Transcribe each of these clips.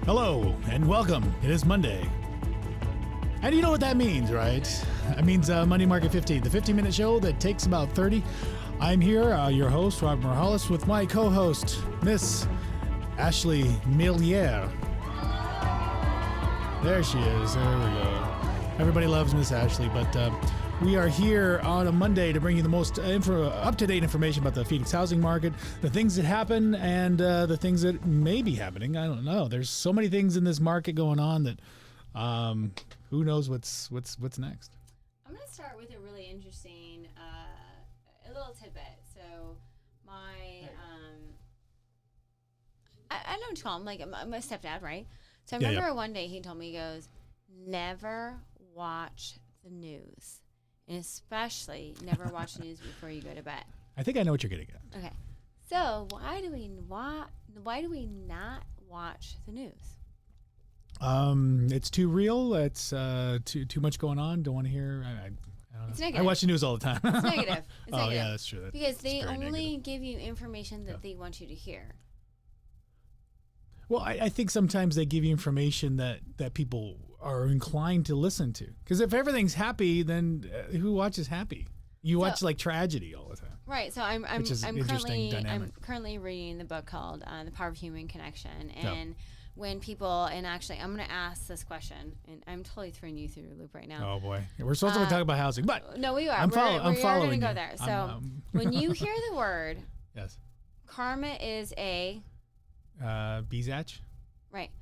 Hello and welcome. It is Monday. And you know what that means, right? That means Monday Market 15, the 15-minute show that takes about 30. I'm here, your host, Robert Morales, with my co-host, Miss Ashley Milliere. There she is. There we go. Everybody loves Miss Ashley, but we are here on a Monday to bring you the most up-to-date information about the Phoenix housing market, the things that happen, and the things that may be happening. I don't know. There's so many things in this market going on that who knows what's next. I'm going to start with a really interesting, a little tidbit. So my, I don't know what to call him, like my stepdad, right? So I remember one day he told me, he goes, never watch the news. And especially never watch the news before you go to bed. I think I know what you're getting at. Okay. So why do we not watch the news? It's too real. It's too much going on. Don't want to hear. I don't know. It's negative. I watch the news all the time. It's negative. It's negative. Yeah, that's true. Because they only give you information that they want you to hear. Well, I think sometimes they give you information that people are inclined to listen to. Because if everything's happy, then who watches happy? You watch like tragedy all the time. Right. So I'm currently reading the book called The Power of Human Connection. And when people, and actually I'm going to ask this question, and I'm totally throwing you through the loop right now. Oh boy, we're supposed to talk about housing, but no, we are. I'm following. We're going to go there. So when you hear the word, yes, karma is a Bezach? Right.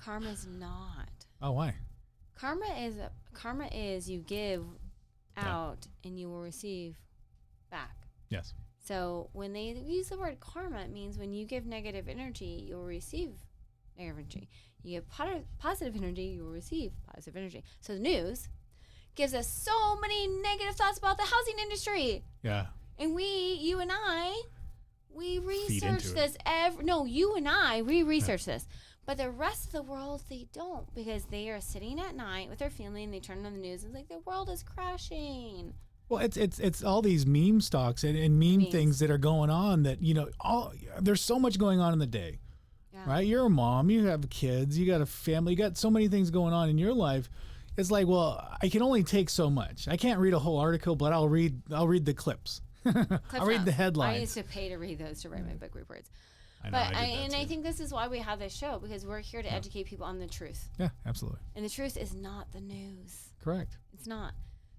Karma is not. Oh, why? Karma is you give out and you will receive back. Yes. So when they use the word karma, it means when you give negative energy, you'll receive negative energy. You give positive energy, you will receive positive energy. So the news gives us so many negative thoughts about the housing industry. Yeah. And you and I, we research this. We research this. But the rest of the world, they don't, because they are sitting at night with their family and they turn on the news and it's like the world is crashing. Well, it's all these meme stocks and meme things that are going on that, there's so much going on in the day, right? You're a mom, you have kids, you got a family, you got so many things going on in your life. It's like, well, I can only take so much. I can't read a whole article, but I'll read the clips. I'll read the headlines. I used to pay to read those to write my book reports. I think this is why we have this show, because we're here to educate people on the truth. Yeah, absolutely. And the truth is not the news. Correct. It's not.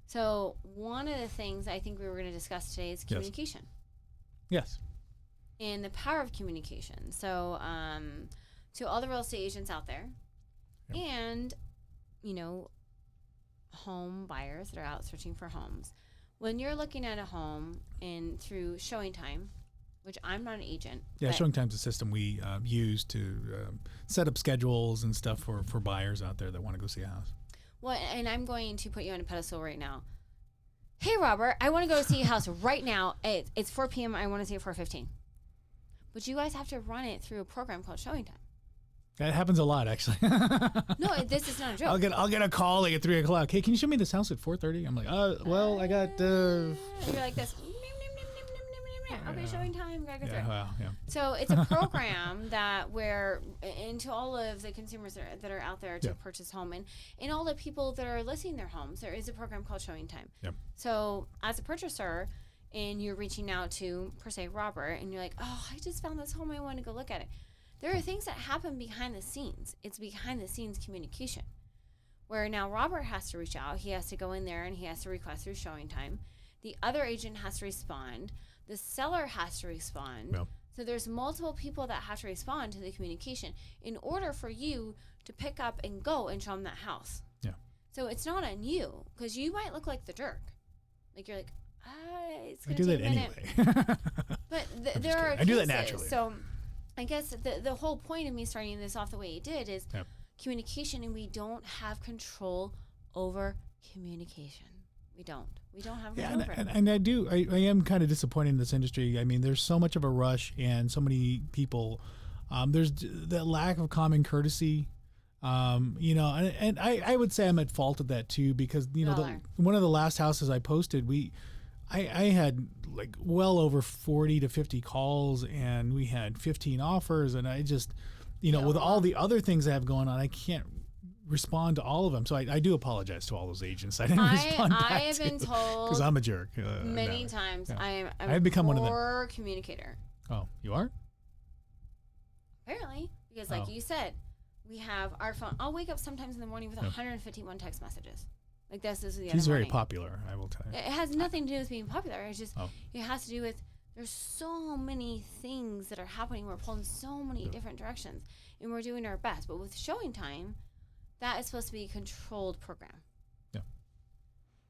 So one of the things I think we were going to discuss today is communication. Yes. And the power of communication. So to all the real estate agents out there and, home buyers that are out searching for homes, when you're looking at a home and through showing time, which I'm not an agent. Yeah, showing time's a system we use to set up schedules and stuff for buyers out there that want to go see a house. Well, and I'm going to put you on a pedestal right now. Hey, Robert, I want to go see a house right now. It's 4 p.m. I want to see it 4:15. But you guys have to run it through a program called Showing Time. That happens a lot, actually. No, this is not a joke. I'll get a call like at 3 o'clock. Hey, can you show me this house at 4:30? I'm like, well, I got. You're like this. Okay, showing time. Gotta go through. Well, yeah. So it's a program and to all of the consumers that are out there to purchase home, and all the people that are listing their homes, there is a program called Showing Time. Yep. So as a purchaser, and you're reaching out to, per se, Robert, and you're like, oh, I just found this home. I want to go look at it. There are things that happen behind the scenes. It's behind the scenes communication, where now Robert has to reach out. He has to go in there and he has to request through Showing Time. The other agent has to respond. The seller has to respond. Yep. So there's multiple people that have to respond to the communication in order for you to pick up and go and show them that house. Yeah. So it's not on you, because you might look like the jerk. Like you're like, it's going to take a minute. Anyway. But there are cases. I do that naturally. So I guess the whole point of me starting this off the way it did is communication, and we don't have control over communication. We don't have control over it. And I am kind of disappointed in this industry. I mean, there's so much of a rush and so many people. There's that lack of common courtesy. And I would say I'm at fault of that too, because one of the last houses I posted, I had like well over 40 to 50 calls, and we had 15 offers, and with all the other things I have going on, I can't respond to all of them. So I do apologize to all those agents. I didn't respond back I have been told because I'm a jerk. many times. Yeah. I'm have become one of them. poor communicator. Oh, you are? Apparently, because like you said, we have our phone. I'll wake up sometimes in the morning with 151 text messages. Like this is the other He's very morning. popular, I will tell you. It has nothing to do with being popular. It's just it has to do with there's so many things that are happening. We're pulling so many different directions, and we're doing our best. But with showing time, that is supposed to be a controlled program. Yeah.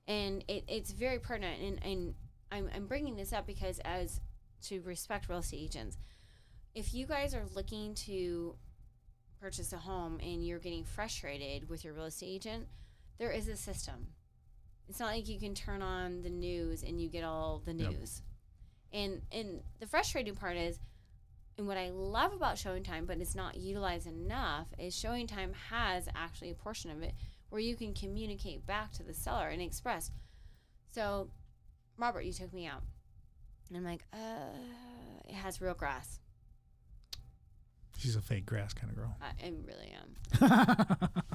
And it's very pertinent. And I'm bringing this up because as to respect real estate agents, if you guys are looking to purchase a home and you're getting frustrated with your real estate agent, there is a system. It's not like you can turn on the news and you get all the news. And the frustrating part is, and what I love about Showing Time, but it's not utilized enough, is Showing Time has actually a portion of it where you can communicate back to the seller and express. So, Robert, you took me out. And I'm like, it has real grass. She's a fake grass kind of girl. I really am.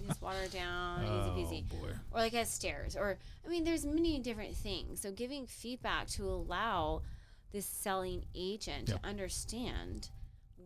You just water it down, easy peasy. Boy. Or like it has stairs. Or, I mean, there's many different things. So giving feedback to allow this selling agent to understand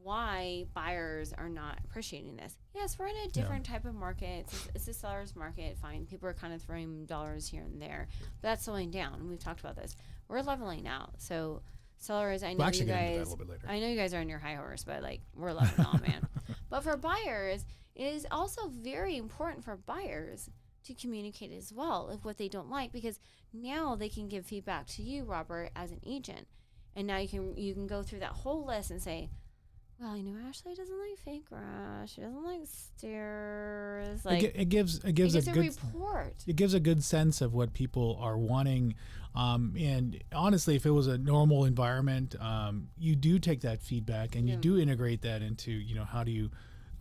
why buyers are not appreciating this. Yes, we're in a different type of market. It's a seller's market. Fine. People are kind of throwing dollars here and there. But that's slowing down. We've talked about this. We're leveling out. So sellers, I know you guys. I know you guys are on your high horse, but like we're leveling out, man. But for buyers, it is also very important for buyers to communicate as well of what they don't like, because now they can give feedback to you, Robert, as an agent, and now you can go through that whole list and say, well, Ashley doesn't like fake grass. She doesn't like stairs. Like it gives a good report. It gives a good sense of what people are wanting. And honestly, if it was a normal environment, you do take that feedback and you do integrate that into how do you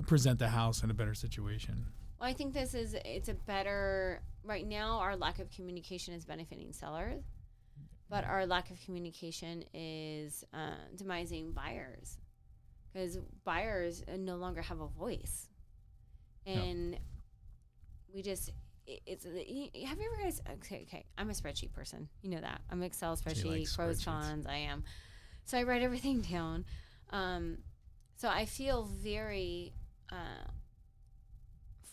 present the house in a better situation. Well, I think it's a better right now. Our lack of communication is benefiting sellers, but our lack of communication is demising buyers. Because buyers no longer have a voice, and we just have you ever guys? Okay, I'm a spreadsheet person. You know that I'm Excel spreadsheet, pros, cons. I am, so I write everything down. So I feel very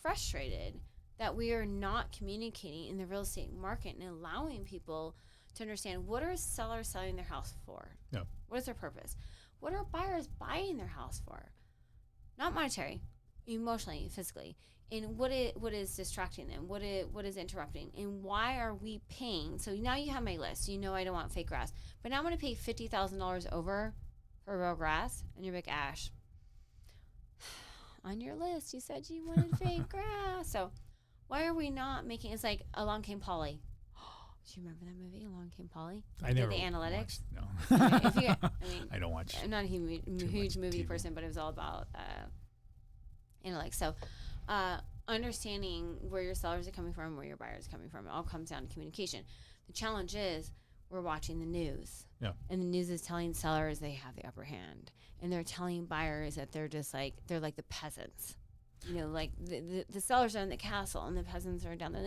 frustrated that we are not communicating in the real estate market and allowing people to understand what are sellers selling their house for. Yeah. What is their purpose? What are buyers buying their house for? Not monetary, emotionally, physically. And what is distracting them? What is interrupting? And why are we paying? So now you have my list. I don't want fake grass. But now I'm going to pay $50,000 over for real grass. And you're like, Ash, on your list, you said you wanted fake grass. So why are we not making, it's like Along Came Polly. Do you remember that movie, Along Came Polly? I never the analytics. Watched, no. I don't watch. I'm not a huge movie person, but it was all about analytics. So, understanding where your sellers are coming from, where your buyers are coming from, it all comes down to communication. The challenge is we're watching the news, and the news is telling sellers they have the upper hand, and they're telling buyers that they're like the peasants. Like the sellers are in the castle, and the peasants are down there.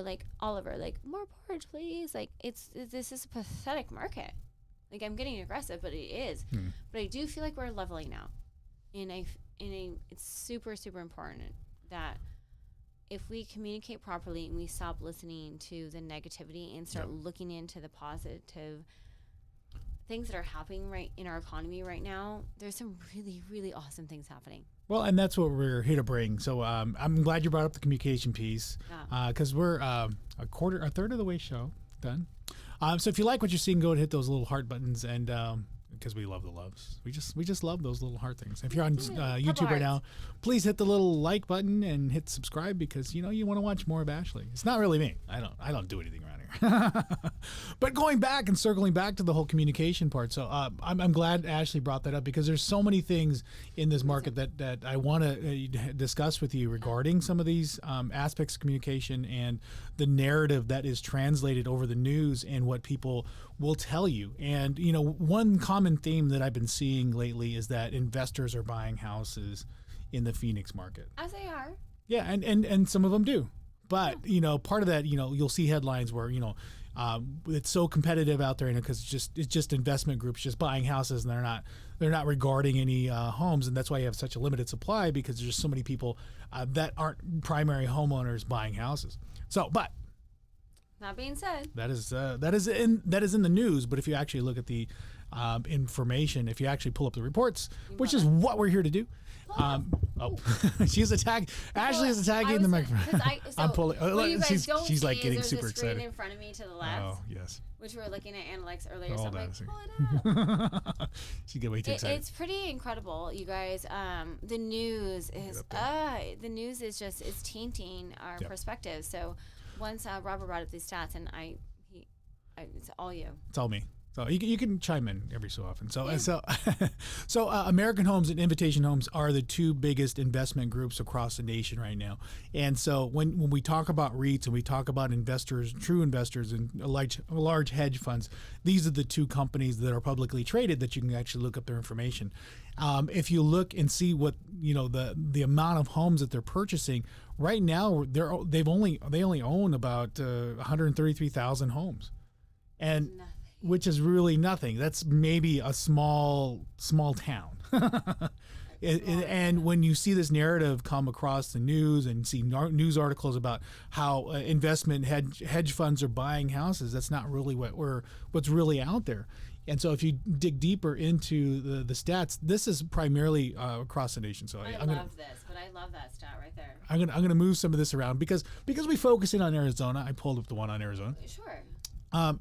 Like Oliver, like more porridge, please. Like this is a pathetic market. Like I'm getting aggressive, but it is. But I do feel like we're leveling out, and it's super, super important that if we communicate properly and we stop listening to the negativity and start looking into the positive things that are happening right in our economy right now, there's some really, really awesome things happening. Well, and that's what we're here to bring. So I'm glad you brought up the communication piece, because we're a third of the way show done. So if you like what you're seeing, go and hit those little heart buttons, and because we love the loves, we just love those little heart things. If you're on YouTube right now, please hit the little like button and hit subscribe, because you want to watch more of Ashley. It's not really me. I don't do anything around here. But going back and circling back to the whole communication part, so I'm glad Ashley brought that up, because there's so many things in this market that I want to discuss with you regarding some of these aspects of communication and the narrative that is translated over the news and what people will tell you. And, you know, one common theme that I've been seeing lately is that investors are buying houses in the Phoenix market. As they are. Yeah, and some of them do. But, you know, part of that, you know, you'll see headlines where, you know, it's so competitive out there, you know, because it's just investment groups just buying houses, and they're not regarding any homes, and that's why you have such a limited supply, because there's just so many people that aren't primary homeowners buying houses. So, but that being said, that is in the news. But if you actually look at the information, if you actually pull up the reports, which is what we're here to do. She's attacking. Ashley is attacking the microphone. I'm pulling. She's like getting super excited. Screen in front of me to the left. Oh yes. Which we were looking at analytics earlier. Hold so I'm on like, pull it up. She get way too excited. It's pretty incredible, you guys. The news is just it's tainting our perspective. So once Robert brought up these stats, and it's all you. It's all me. So you can chime in every so often. So American Homes and Invitation Homes are the two biggest investment groups across the nation right now. And so when we talk about REITs and we talk about investors, true investors, and large hedge funds, these are the two companies that are publicly traded that you can actually look up their information. If you look and see what, you know, the amount of homes that they're purchasing right now, they only own about 133,000 homes, and which is really nothing. That's maybe a small town. And when you see this narrative come across the news and see news articles about how investment hedge funds are buying houses, that's not really what's really out there. And so if you dig deeper into the stats, this is primarily across the nation. So I love that stat right there. I'm gonna move some of this around because we focus in on Arizona. I pulled up the one on Arizona. Sure.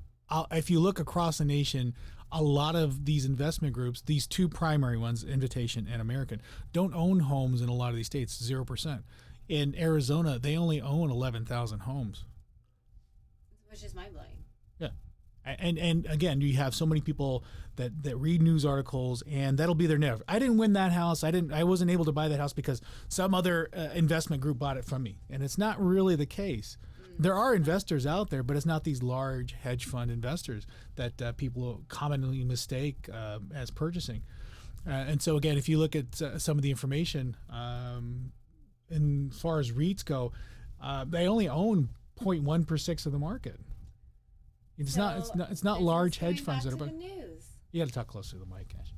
If you look across the nation, a lot of these investment groups, these two primary ones, Invitation and American, don't own homes in a lot of these states, 0%. In Arizona, they only own 11,000 homes. Which is mind-blowing. Yeah. And again, you have so many people that read news articles, and that'll be their narrative. I didn't win that house. I wasn't able to buy that house because some other investment group bought it from me. And it's not really the case. There are investors out there, but it's not these large hedge fund investors that people commonly mistake as purchasing. And so, again, if you look at some of the information, as far as REITs go, they only own 0.1% of the market. It's not large hedge funds that are. You got to talk closer to the mic, Ash.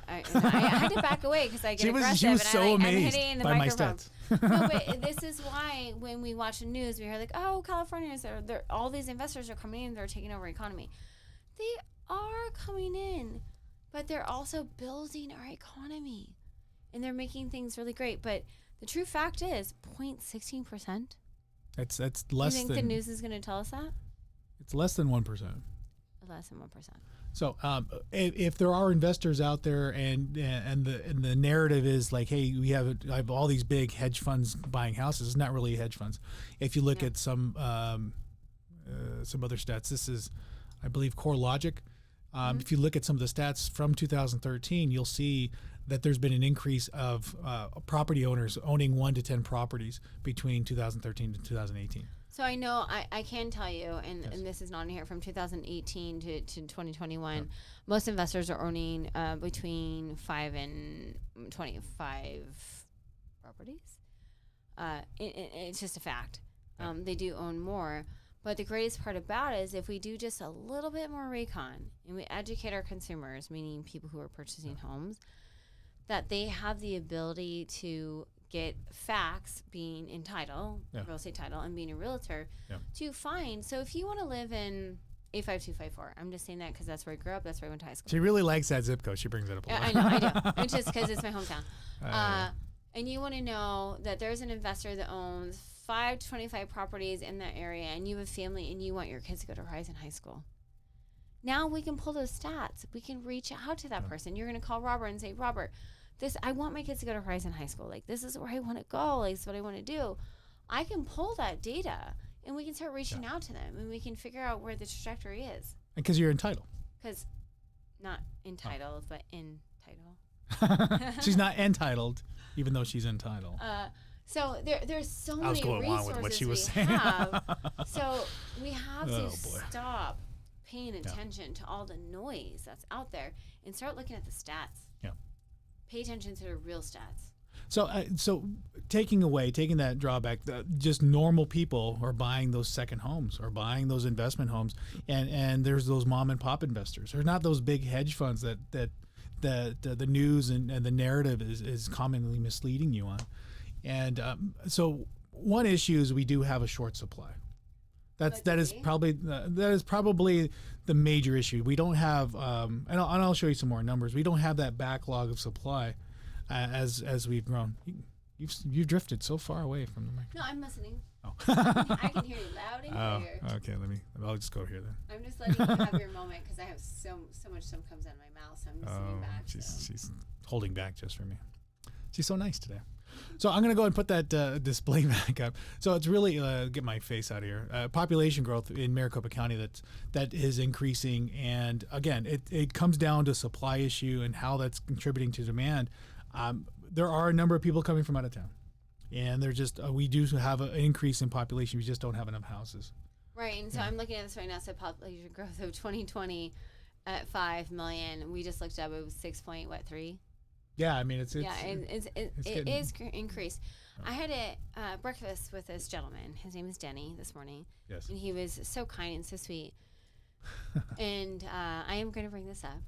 I had to back away because I get aggressive. She was so amazed I'm by my microphone. stats. No, but this is why when we watch the news, we hear like, "Oh, Californians all these investors are coming in. They're taking over economy." They are coming in, but they're also building our economy, and they're making things really great. But the true fact is, 0.16%. That's less. You think the news is going to tell us that? It's less than 1%. Less than 1%. So if there are investors out there and the narrative is like, hey, I have all these big hedge funds buying houses, it's not really hedge funds. If you look at some other stats, this is, I believe, CoreLogic. If you look at some of the stats from 2013, you'll see that there's been an increase of property owners owning 1 to 10 properties between 2013 to 2018. So I know I can tell you, and this is not in here, from 2018 to 2021, most investors are owning between 5 and 25 properties. It's just a fact. They do own more. But the greatest part about it is if we do just a little bit more recon and we educate our consumers, meaning people who are purchasing homes, that they have the ability to get facts, being in title, real estate title, and being a realtor, to find. So if you want to live in 85254, I'm just saying that because that's where I grew up, that's where I went to high school. She really likes that zip code. She brings it up a lot. I know, I do. It's just because it's my hometown. And you want to know that there's an investor that owns 5 to 25 properties in that area, and you have a family, and you want your kids to go to Horizon High School. Now we can pull those stats. We can reach out to that person. You're going to call Robert and say, Robert, I want my kids to go to Horizon High School. Like, this is where I want to go. Like, this is what I want to do. I can pull that data and we can start reaching out to them, and we can figure out where the trajectory is. Because you're entitled. Because not entitled, but in title. She's not entitled, even though she's entitled. So there's so many I was going resources along with what she was we saying. have. So we have Oh, to boy. stop paying attention to all the noise that's out there and start looking at the stats. Yeah. Pay attention to the real stats. So taking that drawback, just normal people are buying those second homes or buying those investment homes, and there's those mom and pop investors. There's not those big hedge funds that the news and the narrative is commonly misleading you on. And so one issue is we do have a short supply. That is probably the major issue. We don't have, and I'll show you some more numbers. We don't have that backlog of supply as we've grown. You've drifted so far away from the mic. No, I'm listening. Oh. I can hear you loud and clear. Okay. I'll just go here then. I'm just letting you have your moment because I have so much stuff comes out of my mouth, so I'm just sitting back. She's holding back just for me. She's so nice today. So I'm going to go and put that display back up. So it's really, get my face out of here, population growth in Maricopa County that is increasing. And again, it comes down to supply issue and how that's contributing to demand. There are a number of people coming from out of town. And they're just, we do have an increase in population. We just don't have enough houses. Right. And so I'm looking at this right now. So population growth of 2020 at 5 million. We just looked up, it was 6.3. Yeah, I mean, it is increased. I had a breakfast with this gentleman. His name is Denny this morning. Yes. And he was so kind and so sweet. And I am going to bring this up.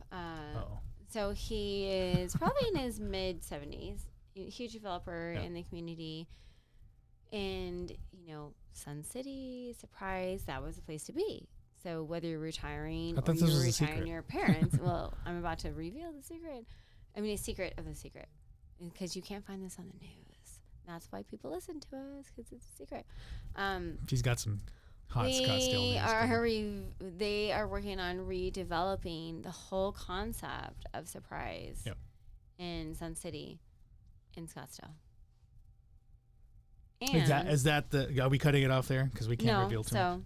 So he is probably in his mid 70s, huge developer in the community. And, Sun City, Surprise, that was the place to be. So whether you're retiring or you're retiring your parents, well, I'm about to reveal the secret. I mean, a secret of the secret, because you can't find this on the news. That's why people listen to us, because it's a secret. She's got some hot Scottsdale news. They are working on redeveloping the whole concept of Surprise in Sun City, in Scottsdale. And is that are we cutting it off there because we can't reveal too much?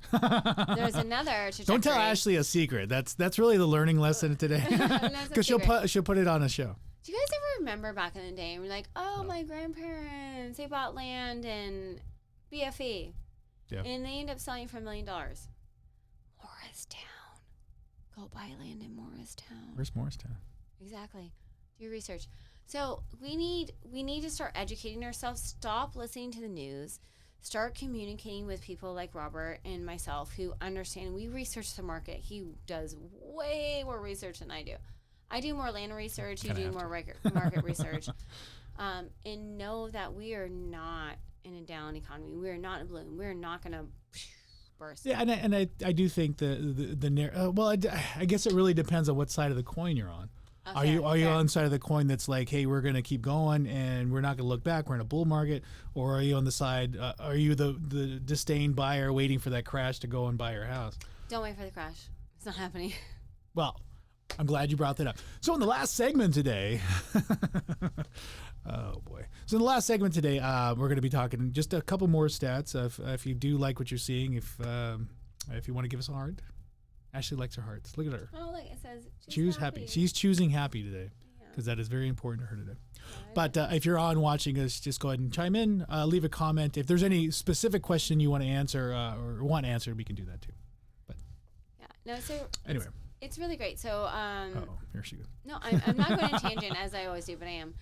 There's another trajectory. Don't tell Ashley a secret. That's really the learning lesson today, because she'll put it on a show. Do you guys ever remember back in the day? And we're like, my grandparents, they bought land in BFE, and they end up selling for $1 million. Morristown, go buy land in Morristown. Where's Morristown? Exactly. Do your research. So we need to start educating ourselves. Stop listening to the news. Start communicating with people like Robert and myself who understand. We research the market. He does way more research than I do. I do more land research. You do more market research. And know that we are not in a down economy. We are not in a bloom. We are not going to burst. Yeah, and I do think I guess it really depends on what side of the coin you're on. Are you on the side of the coin that's like, hey, we're going to keep going and we're not going to look back, we're in a bull market? Or are you on the side, are you the disdained buyer waiting for that crash to go and buy your house? Don't wait for the crash. It's not happening. Well, I'm glad you brought that up. So in the last segment today, oh boy. So in the last segment today, we're going to be talking just a couple more stats. If you do like what you're seeing, if you want to give us a heart. Ashley likes her hearts. Look at her. Oh, look, it says choose happy. She's choosing happy today because that is very important to her today. But if you're on watching us, just go ahead and chime in, leave a comment. If there's any specific question you want to answer or want answered, we can do that too. But anyway, it's really great. So here she goes. No, I'm not going to tangent as I always do, but I am.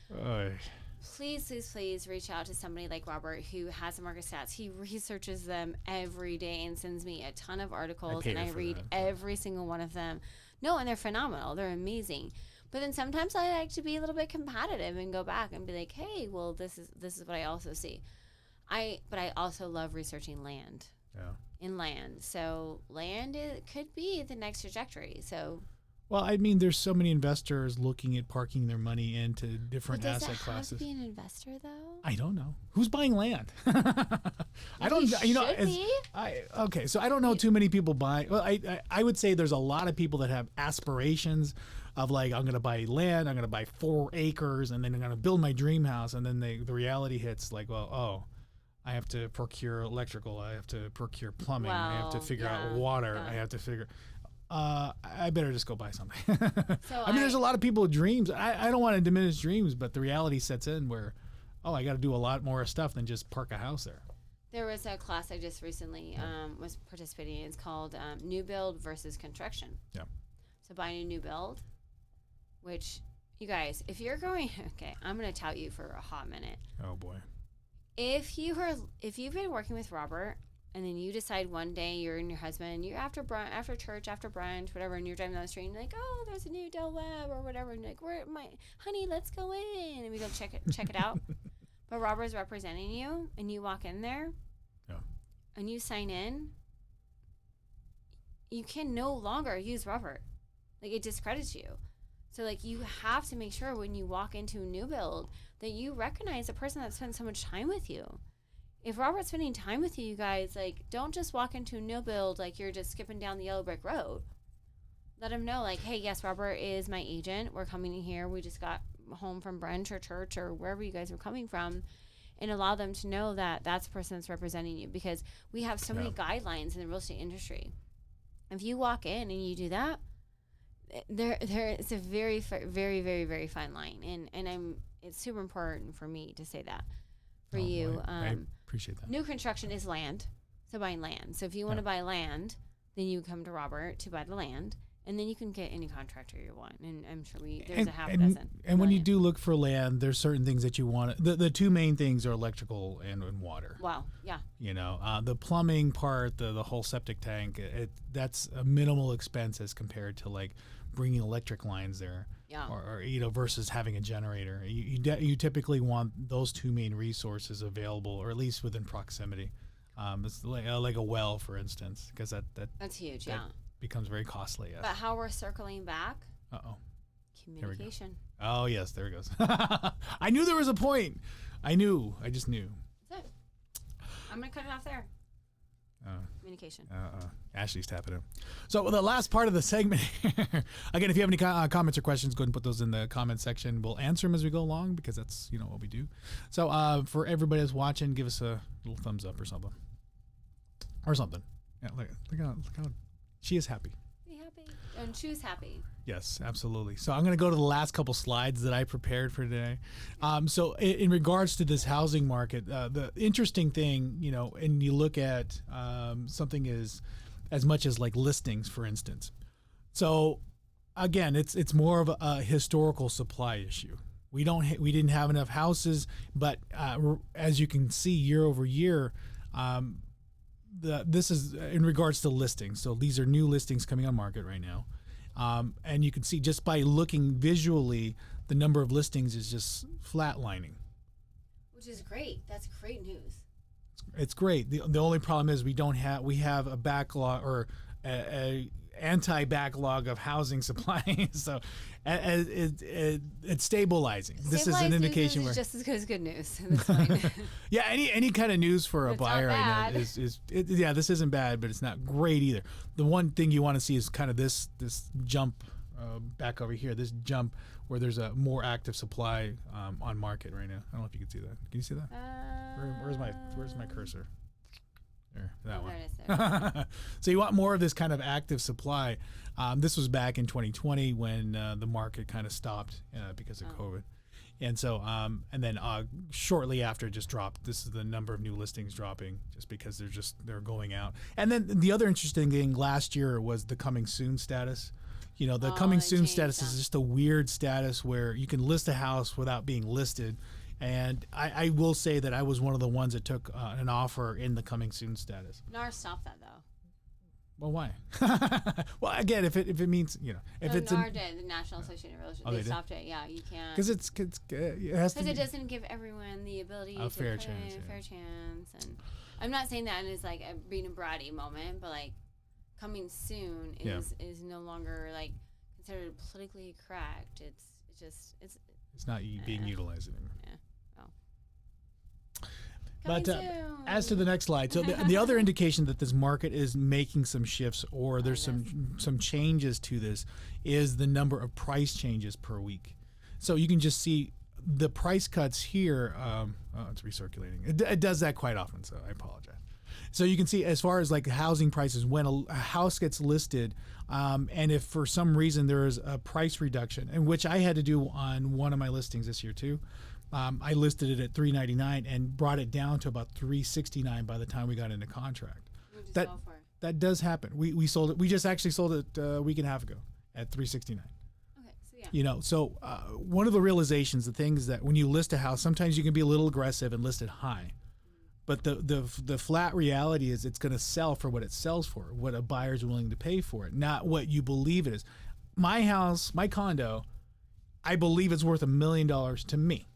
Please reach out to somebody like Robert who has the market stats. He researches them every day and sends me a ton of articles, and I read every single one of them. No, and they're phenomenal. They're amazing. But then sometimes I like to be a little bit competitive and go back and be like, hey, well, this is what I also see. But I also love researching land. Yeah. In land. So land could be the next trajectory. So. Well, I mean, there's so many investors looking at parking their money into different asset classes. Does it have to be an investor, though? I don't know. Who's buying land? I don't. Okay, so I don't know too many people buy. Well, I would say there's a lot of people that have aspirations of like, I'm going to buy land, I'm going to buy 4 acres, and then I'm going to build my dream house, and then the reality hits like, well, I have to procure electrical. I have to procure plumbing. I have to Well, figure out yeah, water. yeah. I have to figure. I better just go buy something. So I mean, there's a lot of people with dreams. I don't want to diminish dreams, but the reality sets in where, oh, I got to do a lot more stuff than just park a house there. There was a class I just recently was participating in. It's called New Build versus Construction. Yeah. So buying a new build, which, you guys, if you're going, okay, I'm going to tout you for a hot minute. Oh boy. If you've been working with Robert, and then you decide one day you're and your husband, you're after church, after brunch, whatever, and you're driving down the street and you're like, oh, there's a new Del Webb or whatever, and you're like, where my honey, let's go in, and we go check it out. But Robert's representing you, and you walk in there, and you sign in. You can no longer use Robert, like it discredits you. So like you have to make sure when you walk into a new build that you recognize the person that spent so much time with you. If Robert's spending time with you, you guys, like, don't just walk into a new build like you're just skipping down the yellow brick road. Let him know, like, hey, yes, Robert is my agent. We're coming in here. We just got home from brunch or church or wherever you guys were coming from, and allow them to know that that's the person that's representing you, because we have so many guidelines in the real estate industry. If you walk in and you do that, there it's a very, very, very, very fine line, and it's super important for me to say that. For you, I appreciate that. New construction is land, so buying land. So if you want to buy land, then you come to Robert to buy the land, and then you can get any contractor you want. And I'm sure there's a half a dozen. And when you do look for land, there's certain things that you want. The two main things are electrical and water. Wow, yeah. You know, the plumbing part, the whole septic tank, that's a minimal expense as compared to like bringing electric lines there. Yeah. Or versus having a generator. You typically want those two main resources available, or at least within proximity. It's like a well, for instance, because that's huge. That becomes very costly. Yes. But how we're circling back? Communication. Oh yes, there it goes. I knew there was a point. I just knew. That's it. I'm gonna cut it off there. Communication. Ashley's tapping him. So the last part of the segment, again, if you have any comments or questions, go ahead and put those in the comment section. We'll answer them as we go along, because that's what we do. So for everybody that's watching, give us a little thumbs up or something. Yeah, look how she is happy. Be happy and choose happy. Yes, absolutely. So I'm going to go to the last couple slides that I prepared for today. So in regards to this housing market, the interesting thing, and you look at something as much as like listings, for instance. So again, it's more of a historical supply issue. We didn't have enough houses, but as you can see year over year, this is in regards to listings. So these are new listings coming on market right now. And you can see just by looking visually, the number of listings is just flatlining. Which is great. That's great news. It's great. The only problem is we have a backlog, or a anti-backlog of housing supply. So it's stabilizing. This is an indication where just as good as good news. That's fine. Yeah, any kind of news for a buyer right now is this isn't bad, but it's not great either. The one thing you want to see is kind of this jump back over here. This jump where there's a more active supply on market right now. I don't know if you can see that. Can you see that? Where's my cursor? There, that one. There it is. So you want more of this kind of active supply. This was back in 2020 when the market kind of stopped because of COVID. And so, and then shortly after it just dropped. This is the number of new listings dropping just because they're going out. And then the other interesting thing last year was the coming soon status. The coming soon status is just a weird status where you can list a house without being listed. And I will say that I was one of the ones that took an offer in the coming soon status. NAR stopped that though. Well, why? Well, again, if it means if it's NAR did, the National Association of Realtors, they stopped it. Yeah, you can't. Because it doesn't give everyone the ability to fair put chance, in a fair chance. And I'm not saying that is like a being a bratty moment, but like coming soon is no longer like considered politically correct. It's not being utilized anymore. Yeah. But as to the next slide, so the other indication that this market is making some shifts, or there's some changes to this, is the number of price changes per week. So you can just see the price cuts here, it's recirculating. It does that quite often, so I apologize. So you can see as far as like housing prices, when a house gets listed, and if for some reason there is a price reduction, and which I had to do on one of my listings this year too, I listed it at $399 and brought it down to about $369 by the time we got into contract. That does happen. We sold it. We just actually sold it a week and a half ago at $369. So one of the realizations, the things that when you list a house, sometimes you can be a little aggressive and list it high. But the flat reality is it's going to sell for what it sells for, what a buyer's willing to pay for it, not what you believe it is. My house, my condo, I believe it's worth $1 million to me.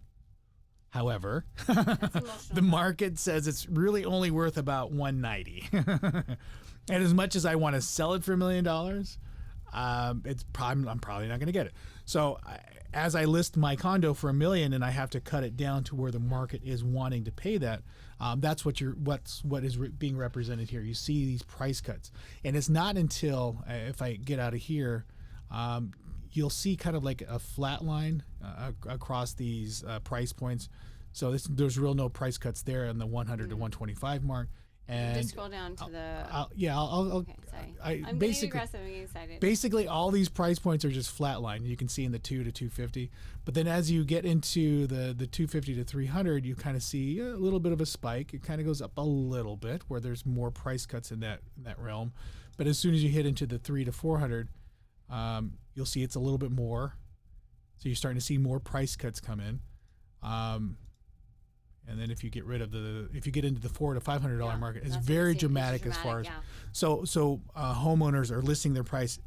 However, the market says it's really only worth about $190. And as much as I want to sell it for $1 million, I'm probably not going to get it. So as I list my condo for $1 million and I have to cut it down to where the market is wanting to pay that, that's what is being represented here. You see these price cuts, and it's not until if I get out of here, you'll see kind of like a flat line across these price points. So there's no price cuts there in the 100 to 125 mark. And just scroll down to I'll okay, sorry. I'm getting aggressive. I'm getting excited. Basically, all these price points are just flatline. You can see in the 2 to 250, but then as you get into the 250 to 300, you kind of see a little bit of a spike. It kind of goes up a little bit where there's more price cuts in that realm. But as soon as you hit into the 3 to 400, you'll see it's a little bit more. So you're starting to see more price cuts come in. And then if you get into the $400 to $500 market, it's very dramatic as far as so homeowners are listing their price,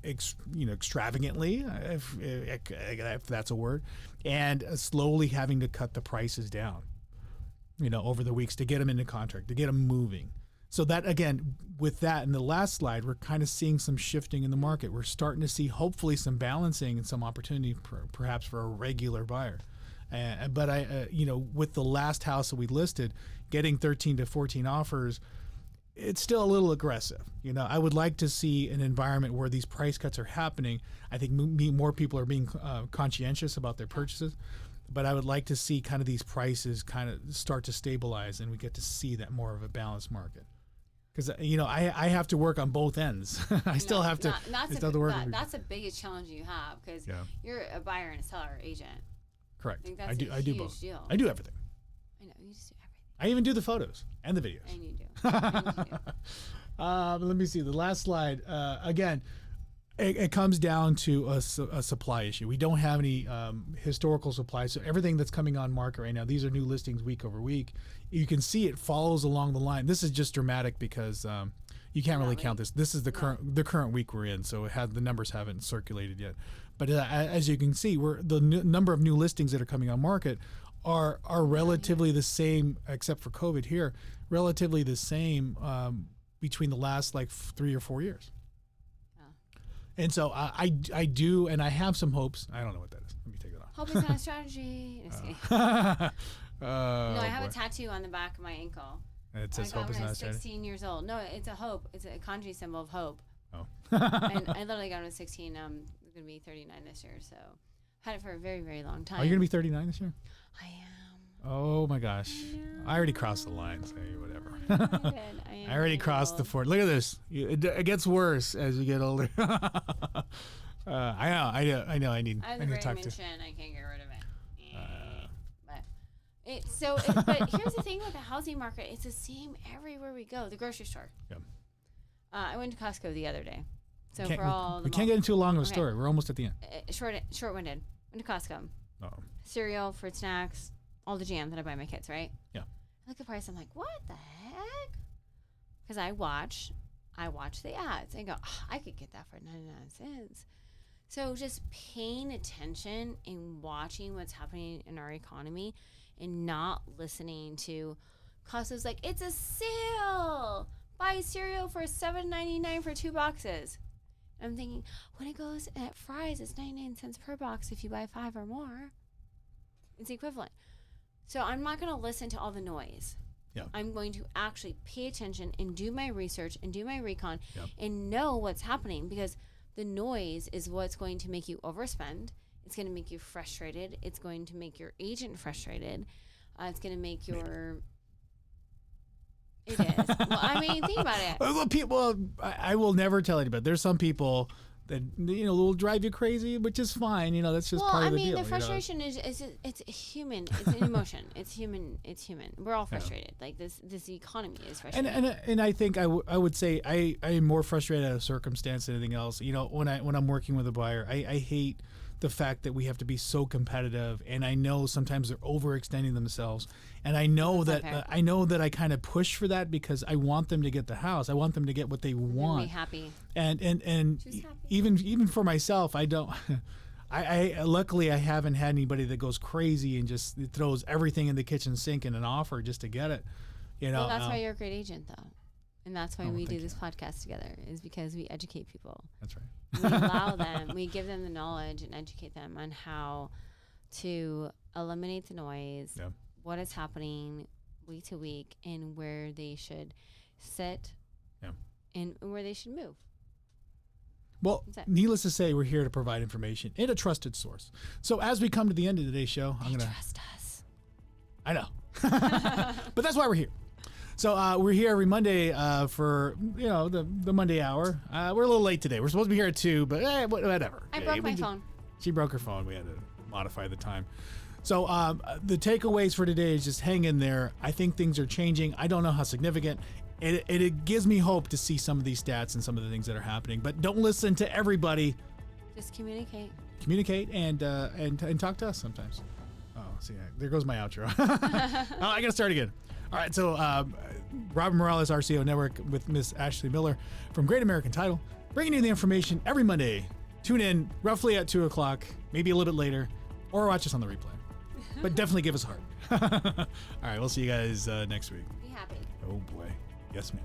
extravagantly, if that's a word, and slowly having to cut the prices down, over the weeks to get them into contract, to get them moving. So that, again, with that in the last slide, we're kind of seeing some shifting in the market. We're starting to see hopefully some balancing and some opportunity perhaps for a regular buyer. But with the last house that we listed, getting 13 to 14 offers, it's still a little aggressive. I would like to see an environment where these price cuts are happening. I think more people are being conscientious about their purchases, but I would like to see kind of these prices kind of start to stabilize, and we get to see that more of a balanced market. Because I have to work on both ends. I still have to. That's the biggest challenge you have, because you're a buyer and a seller agent. Correct. I do both. Deal. I do everything. I know, you just do everything. I even do the photos and the videos. And you do. Let me see the last slide. Again, it comes down to a supply issue. We don't have any historical supply, so everything that's coming on market right now, these are new listings week over week. You can see it follows along the line. This is just dramatic because you can't really count this. This is the current week we're in, so the numbers haven't circulated yet. But as you can see, the number of new listings that are coming on market are relatively the same, except for COVID here, relatively the same between the last 3 or 4 years. Yeah. And so I do, and I have some hopes. I don't know what that is. Let me take it off. Hope is not a strategy. No, I have a tattoo on the back of my ankle. And it says hope is not a strategy. 16 years old. No, it's a hope. It's a kanji symbol of hope. Oh. And I literally got it at 16. I'm going to be 39 this year, so had it for a very, very long time. Are you going to be 39 this year? I am. Oh my gosh. I already crossed the line, so whatever. I already crossed the 40. Look at this. It gets worse as you get older. I know. I need to talk to. I can't get rid of it. But here's the thing with the housing market. It's the same everywhere we go. The grocery store. Yeah. I went to Costco the other day. So we can't get into too long of a story. We're almost at the end. Short-winded. Went to Costco. Cereal, fruit snacks, all the jam that I buy my kids, right? Yeah. I look at the price. I'm like, what the heck? Because I watch the ads. I go, I could get that for 99 cents. So just paying attention and watching what's happening in our economy and not listening to Costco's like, it's a sale. Buy cereal for $7.99 for 2 boxes. And I'm thinking, when it goes at Fry's, it's 99 cents per box if you buy 5 or more. It's equivalent. So I'm not going to listen to all the noise. Yeah. I'm going to actually pay attention and do my research and do my recon and know what's happening, because the noise is what's going to make you overspend. It's going to make you frustrated. It's going to make your agent frustrated. It's going to make your... It is. Well, I mean, think about it. Well, people, I will never tell anybody. There's some people that, will drive you crazy, which is fine. That's just part of the deal. Well, I mean, the frustration is it's human. It's an emotion. It's human. We're all frustrated. Yeah. Like this economy is frustrating. And I think I would say I am more frustrated at a circumstance than anything else. When I'm working with a buyer, I hate the fact that we have to be so competitive, and I know sometimes they're overextending themselves, and I know that I kind of push for that because I want them to get the house. I want them to get what they want. Be happy. And happy. even for myself, I don't. I luckily I haven't had anybody that goes crazy and just throws everything in the kitchen sink in an offer just to get it. Well, that's why you're a great agent, though. And that's why we do this podcast together, is because we educate people. That's right. We allow them, we give them the knowledge and educate them on how to eliminate the noise, what is happening week to week, and where they should sit and where they should move. Well, needless to say, we're here to provide information and a trusted source. So as we come to the end of today's show, trust us. I know. But that's why we're here. So we're here every Monday for the Monday hour. We're a little late today. We're supposed to be here at 2, but whatever. I broke my phone. She broke her phone. We had to modify the time. So the takeaways for today is just hang in there. I think things are changing. I don't know how significant. It gives me hope to see some of these stats and some of the things that are happening. But don't listen to everybody. Just communicate. Communicate and talk to us sometimes. Oh, see, there goes my outro. I got to start again. All right, so Robert Morales, RCO Network, with Miss Ashley Miller from Great American Title, bringing you the information every Monday. Tune in roughly at 2 o'clock, maybe a little bit later, or watch us on the replay. But definitely give us a heart. All right, we'll see you guys next week. Be happy. Oh, boy. Yes, ma'am.